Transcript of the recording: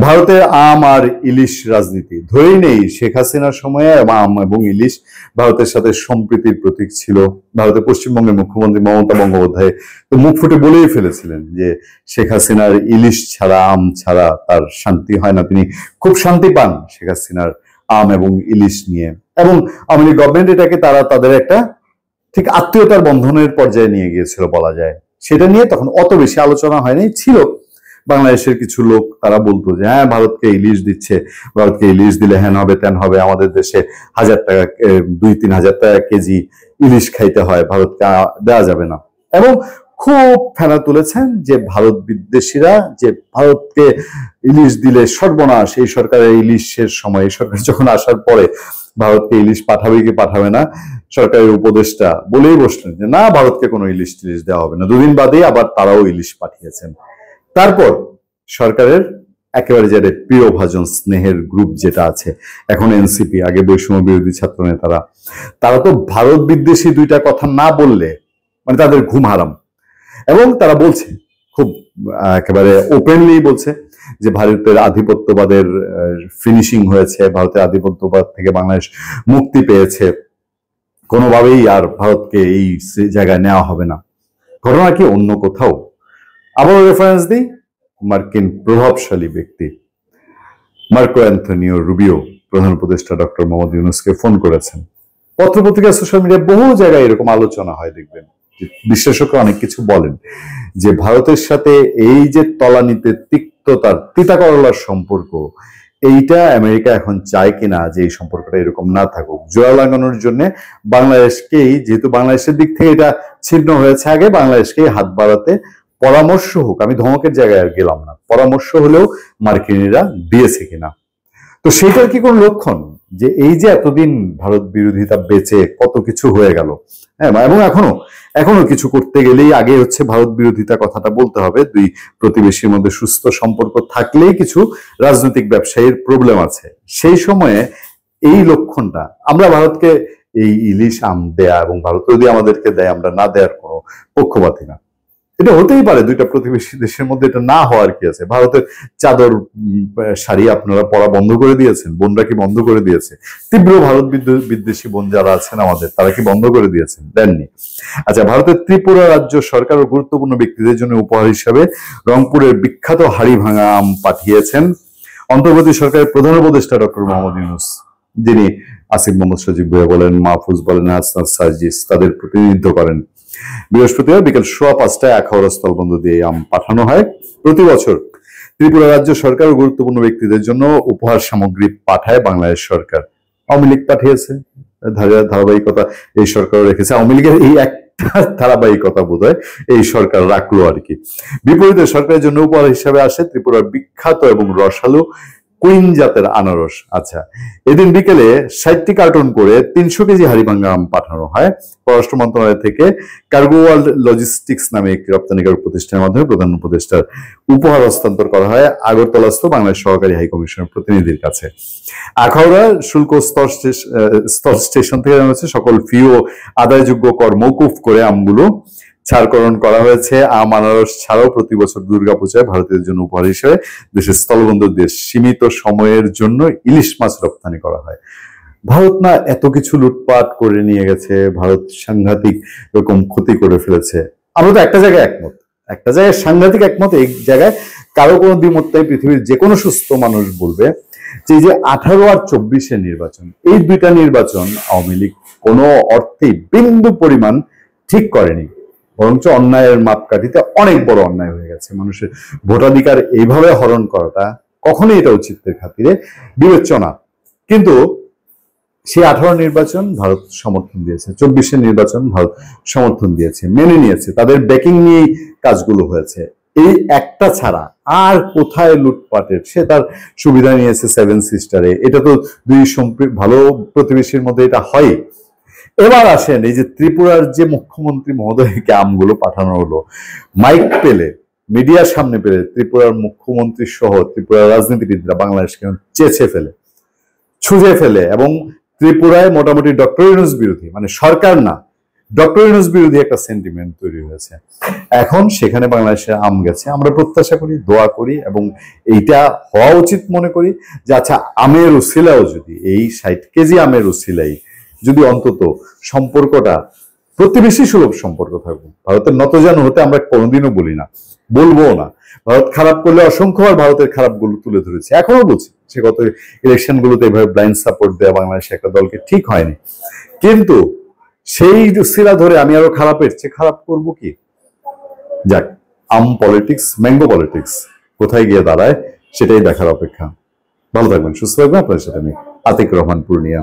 ভারতের আম আর ইলিশ রাজনীতি ধরেই নেই শেখ হাসিনার সময়ে আম এবং ইলিশ ভারতের সাথে সম্প্রীতির প্রতীক ছিল। ভারতের পশ্চিমবঙ্গের মুখ্যমন্ত্রী মমতা বন্দ্যোপাধ্যায় তো মুখ ফুটে বলেই ফেলেছিলেন যে শেখ হাসিনার ইলিশ ছাড়া আম ছাড়া তার শান্তি হয় না। তিনি খুব শান্তি পান শেখ হাসিনার আম এবং ইলিশ নিয়ে, এবং আওয়ামী লীগ গভর্নমেন্ট এটাকে তাদের একটা ঠিক আত্মীয়তার বন্ধনের পর্যায়ে নিয়ে গিয়েছিল বলা যায়। সেটা নিয়ে তখন অত বেশি আলোচনা হয়নি। ছিল বাংলাদেশের কিছু লোক, তারা বলতো যে হ্যাঁ ভারতকে ইলিশ দিচ্ছে, ভারতকে ইলিশ দিলে হ্যান হবে ত্যান হবে, আমাদের দেশে 1000 টাকা 2-3 হাজার টাকা কেজি ইলিশ খাইতে হয়, ভারতকে দেওয়া যাবে না। এবং খুব ফেনা তুলেছেন যে ভারত বিদ্বেষীরা যে ভারতকে ইলিশ দিলে সর্বনাশ, এই সরকারের ইলিশের সময়, এই সরকার যখন আসার পরে ভারতকে ইলিশ পাঠাবে কি পাঠাবে না, সরকারের উপদেষ্টা বলেই বসলেন যে না ভারতকে কোনো ইলিশ টিলিশ দেওয়া হবে না। দুদিন বাদেই আবার তারাও ইলিশ পাঠিয়েছেন। তারপর সরকারের একেবারে যাদের প্রিয়ভাজন স্নেহের গ্রুপ যেটা আছে এখন এনসিপি, আগে বৈষম্য বিরোধী ছাত্র নেতারা, তারা তো ভারত বিদ্বেষী দুইটা কথা না বললে মানে তাদের ঘুম হারাম। এবং তারা বলছে খুব একেবারে ওপেনলি বলছে যে ভারতের আধিপত্যবাদের ফিনিশিং হয়েছে, ভারতের আধিপত্যবাদ থেকে বাংলাদেশ মুক্তি পেয়েছে, কোনোভাবেই আর ভারতকে এই জায়গায় নেওয়া হবে না। ঘটনা কি অন্য কোথাও? আবারও রেফারেন্স দিই, মার্কিন প্রভাবশালী ব্যক্তি মার্কো অ্যান্থনিও রুবিও প্রধান উপদেষ্টা ডক্টর মোহাম্মদ ইউনূসকে ফোন করেছেন। পত্রপত্রিকা, সোশ্যাল মিডিয়া, বহু জায়গায় এরকম আলোচনা হয়। দেখবেন বিশ্লেষকরা অনেক কিছু বলেন যে ভারতের সাথে এই যে তলানিতে তিক্ততার তিতা করলার সম্পর্ক, এইটা আমেরিকা এখন চায় কিনা যে এই সম্পর্কটা এরকম না থাকুক। জোড়া লাগানোর জন্য বাংলাদেশকেই, যেহেতু বাংলাদেশের দিক থেকে এটা ছিন্ন হয়েছে, আগে বাংলাদেশকেই হাত বাড়াতে পরামর্শ হোক, আমি ধমকের জায়গায় আর গেলাম না, পরামর্শ হলেও মার্কিনীরা দিয়েছে কিনা। তো সেটার কি কোনো লক্ষণ যে এই যে এতদিন ভারত বিরোধিতা বেঁচে কত কিছু হয়ে গেল, হ্যাঁ, এবং এখনো কিছু করতে গেলেই আগে হচ্ছে ভারত বিরোধিতা কথাটা বলতে হবে। দুই প্রতিবেশীর মধ্যে সুস্থ সম্পর্ক থাকলেই কিছু রাজনৈতিক ব্যবসায়ীর প্রবলেম আছে। সেই সময়ে এই লক্ষণটা, আমরা ভারতকে এই ইলিশ আম দেয়া এবং ভারত যদি আমাদেরকে দেয় আমরা না দেওয়ার কোনো পক্ষপাতী না। এটা হতেই পারে, দুইটা প্রতিবেশী দেশের মধ্যে এটা না হওয়ার কি আছে? ভারতের চাদর শাড়ি আপনারা পরা বন্ধ করে দিয়েছেন, বোনরা কি বন্ধ করে দিয়েছে? তীব্র ভারত বিদ্বেষী বোন যারা আছেন আমাদের, তারা কি বন্ধ করে দিয়েছেন? দেননি। আচ্ছা, ভারতের ত্রিপুরা রাজ্য সরকার ও গুরুত্বপূর্ণ ব্যক্তিদের জন্য উপহার হিসাবে রংপুরের বিখ্যাত হাড়ি ভাঙা আম পাঠিয়েছেন অন্তর্বর্তী সরকারের প্রধান উপদেষ্টা ডক্টর মোহাম্মদ ইউনূস, যিনি আসিফ মোহাম্মদ সজীব ভুঁইয়া বলেন, মাহফুজ বলেন, হাসনাত সার্জিস তাদের প্রতিনিধিত্ব করেন। বৃহস্পতিবার বিকেল 5:15টায় আখাউড়া স্থলবন্দর দিয়ে আম পাঠানো হয়। প্রতি বছর ত্রিপুরা রাজ্য সরকার ও গুরুত্বপূর্ণ ব্যক্তিদের জন্য উপহার সামগ্রী পাঠায় বাংলাদেশ সরকার। আওয়ামী লীগ পাঠিয়েছে, ধারাবাহিকতা এই সরকারও রেখেছে। আওয়ামী লীগের এই একটা ধারাবাহিকতা বোধহয় এই সরকার রাখলো আর কি। বিপরীতে সরকারের জন্য উপহার হিসাবে আসে ত্রিপুরার বিখ্যাত এবং রসালো কুইন জাতের আনারস। আচ্ছা, এদিন বিকেলে 60টি কার্টন করে 300 কেজি হাড়িভাঙ্গা আম পাঠানো হয়। পররাষ্ট্র মন্ত্রণালয় থেকে কার্গো ওয়ার্ল্ড লজিস্টিক্স নামে একটি রপ্তানিকারক প্রতিষ্ঠানের মাধ্যমে প্রধান উপদেষ্টার উপহার হস্তান্তর করা হয় আগরতলাস্থ বাংলাদেশ সহকারী হাই কমিশনের প্রতিনিধির কাছে। আখাউড়া শুল্ক স্তর স্টেশন থেকে জানা যাচ্ছে সকল ফি ও আদায়যোগ্য কর মওকুফ করে আমগুলো ছাড়করণ করা হয়েছে। আম আনারস ছাড়াও প্রতি বছর দুর্গাপূজায় ভারতীয়দের জন্য উপহার হিসেবে দেশের স্থলবন্দর দিয়ে সীমিত সময়ের জন্য ইলিশ মাছ রপ্তানি করা হয়। ভারত না এত কিছু লুটপাট করে নিয়ে গেছে, ভারত সাংঘাতিক রকম ক্ষতি করে ফেলেছে। আমরা তো একটা জায়গায় একমত, একটা জায়গায় সাংঘাতিক একমত, এই জায়গায় কারো কোনো দ্বিমত নাই। পৃথিবীর যে কোনো সুস্থ মানুষ বলবে যে 18 আর 24-এর নির্বাচন, এই দুইটা নির্বাচন আওয়ামী লীগ কোনো অর্থেই বিন্দু পরিমাণ ঠিক করেনি, বরঞ্চ অন্যায়ের মাপকাঠিতে অনেক বড় অন্যায় হয়ে গেছে। মানুষের ভোটাধিকার এইভাবে হরণ করাটা কখনোই এটা উচিতের খাতিরে বিবেচ্য না। কিন্তু সেই 18 নির্বাচন ভারত সমর্থন দিয়েছে, 24-এর নির্বাচন ভারত সমর্থন দিয়েছে, মেনে নিয়েছে, তাদের ব্যাকিং নিয়েই কাজগুলো হয়েছে। এই একটা ছাড়া আর কোথায় লুটপাটের? সে তার সুবিধা নিয়েছে 7 সিস্টারে, এটা তো দুই ভালো প্রতিবেশীর মধ্যে এটা হয়। এবার আসেন এই যে ত্রিপুরার যে মুখ্যমন্ত্রী মহোদয়কে আমগুলো পাঠানো হলো, মাইক পেলে, মিডিয়ার সামনে পেলে ত্রিপুরার মুখ্যমন্ত্রী সহ ত্রিপুরার রাজনীতিবিদরা বাংলাদেশকে চেঁচে ফেলে, ছুঁড়ে ফেলে, এবং ত্রিপুরায় মোটামুটি ডক্টর ইউনূস বিরোধী, মানে সরকার না, ডক্টর ইউনূস বিরোধী একটা সেন্টিমেন্ট তৈরি হয়েছে। এখন সেখানে বাংলাদেশে আম গেছে, আমরা প্রত্যাশা করি, দোয়া করি এবং এইটা হওয়া উচিত মনে করি যে আচ্ছা আমের উছিলাও যদি এই 60 কেজি আমের উছিলাই যদি অন্তত সম্পর্কটা প্রতিবেশী সুলভ সম্পর্ক থাকবে। ভারতের নতজানু হতে আমরা কোনোদিনও বলি না, বলবো না। ভারত খারাপ করলে অসংখ্যবার ভারতের খারাপ গুলো তুলে ধরেছে, এখনো বলছি। সে গত ইলেকশন গুলোতে এভাবে ব্লাইন্ড সাপোর্ট দেওয়া বাংলাদেশে একটা দলকে ঠিক হয়নি, কিন্তু সেই শিলা ধরে আমি আরো খারাপের চেয়ে খারাপ করবো কি? যাক, আম পলিটিক্স, ম্যাঙ্গো পলিটিক্স কোথায় গিয়ে দাঁড়ায় সেটাই দেখার অপেক্ষা। ভালো থাকবেন, সুস্থ থাকবেন। আপনার সাথে আমি আতিক রহমান পূর্ণিয়া।